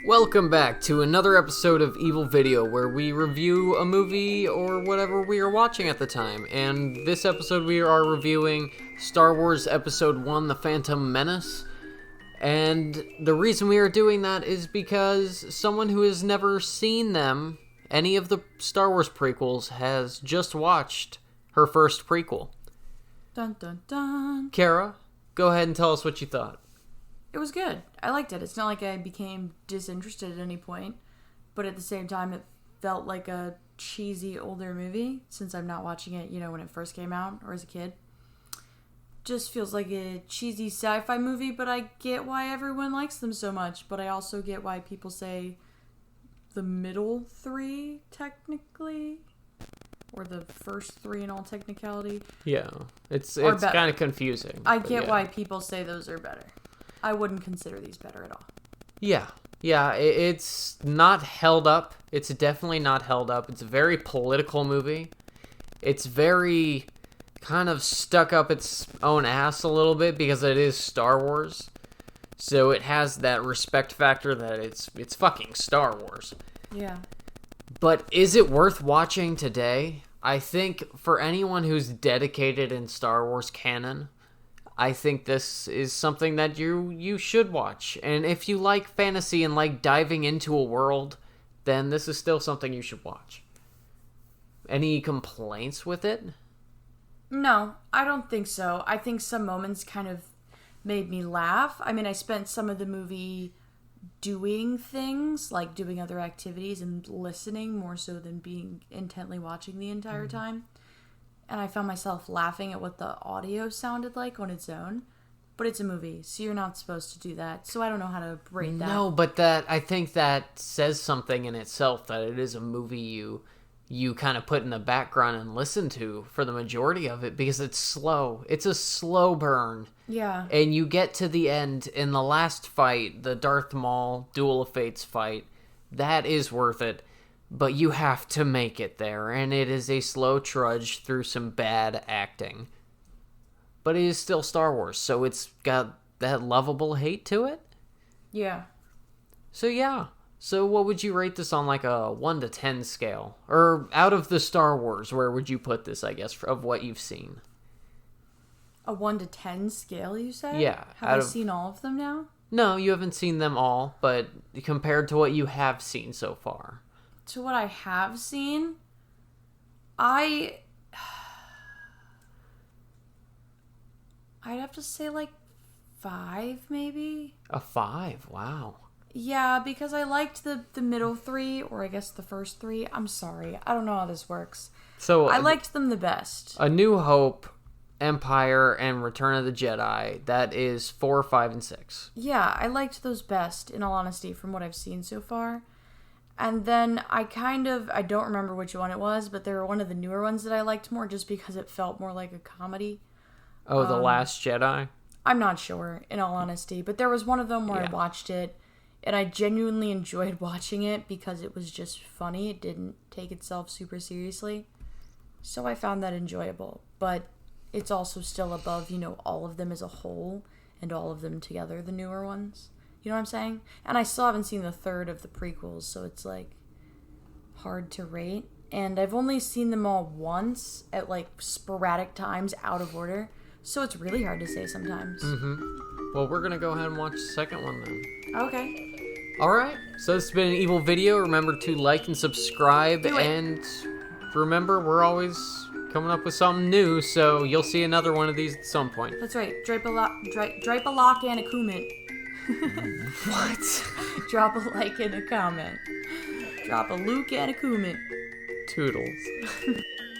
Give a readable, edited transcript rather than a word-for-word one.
Welcome back to another episode of Evil Video, where we review a movie or whatever we are watching at the time. And this episode we are reviewing Star Wars Episode 1, The Phantom Menace. And the reason we are doing that is because someone who has never seen them, any of the Star Wars prequels, has just watched her first prequel. Dun dun dun. Kara, go ahead and tell us what you thought. It was good. I liked it. It's not like I became disinterested at any point, but at the same time, it felt like a cheesy older movie since I'm not watching it, when it first came out or as a kid. Just feels like a cheesy sci-fi movie, but I get why everyone likes them so much. But I also get why people say the middle three, technically, or the first three in all technicality. Yeah, it's kind of confusing. I get why people say those are better. I wouldn't consider these better at all. Yeah, it's not held up. It's definitely not held up. It's a very political movie. It's very kind of stuck up its own ass a little bit because it is Star Wars. So it has that respect factor that it's fucking Star Wars. Yeah. But is it worth watching today? I think for anyone who's dedicated in Star Wars canon, I think this is something that you should watch. And if you like fantasy and like diving into a world, then this is still something you should watch. Any complaints with it? No, I don't think so. I think some moments kind of made me laugh. I mean, I spent some of the movie doing things, like doing other activities and listening more so than being intently watching the entire time. And I found myself laughing at what the audio sounded like on its own. But it's a movie, so you're not supposed to do that. So I don't know how to rate that. No, but I think that says something in itself, that it is a movie you kind of put in the background and listen to for the majority of it, because it's slow. It's a slow burn. Yeah. And you get to the end in the last fight, the Darth Maul Duel of Fates fight. That is worth it. But you have to make it there, and it is a slow trudge through some bad acting. But it is still Star Wars, so it's got that lovable hate to it. Yeah. So yeah. So what would you rate this on, like a 1 to 10 scale? Or out of the Star Wars, where would you put this, I guess, of what you've seen? A 1 to 10 scale, you said? Yeah. Have I seen all of them now? No, you haven't seen them all, but compared to what you have seen so far. To what I have seen, I'd have to say like 5, maybe. A 5? Wow. Yeah, because I liked the middle 3, or I guess the first 3. I'm sorry, I don't know how this works. So I liked them the best. A New Hope, Empire, and Return of the Jedi, that is 4, 5, and 6. Yeah, I liked those best, in all honesty, from what I've seen so far. And then I don't remember which one it was, but they were one of the newer ones that I liked more just because it felt more like a comedy. Oh, The Last Jedi? I'm not sure, in all honesty, but there was one of them where I watched it, and I genuinely enjoyed watching it because it was just funny. It didn't take itself super seriously. So I found that enjoyable, but it's also still above, all of them as a whole and all of them together, the newer ones. You know what I'm saying? And I still haven't seen the third of the prequels, so it's, hard to rate. And I've only seen them all once at, sporadic times out of order. So it's really hard to say sometimes. Mm-hmm. Well, we're going to go ahead and watch the second one then. Okay. All right. So this has been an Evil Video. Remember to like and subscribe. And remember, we're always coming up with something new, so you'll see another one of these at some point. That's right. Drape a lock and a comment. What? Drop a like and a comment. Drop a Luke and a comment. Toodles.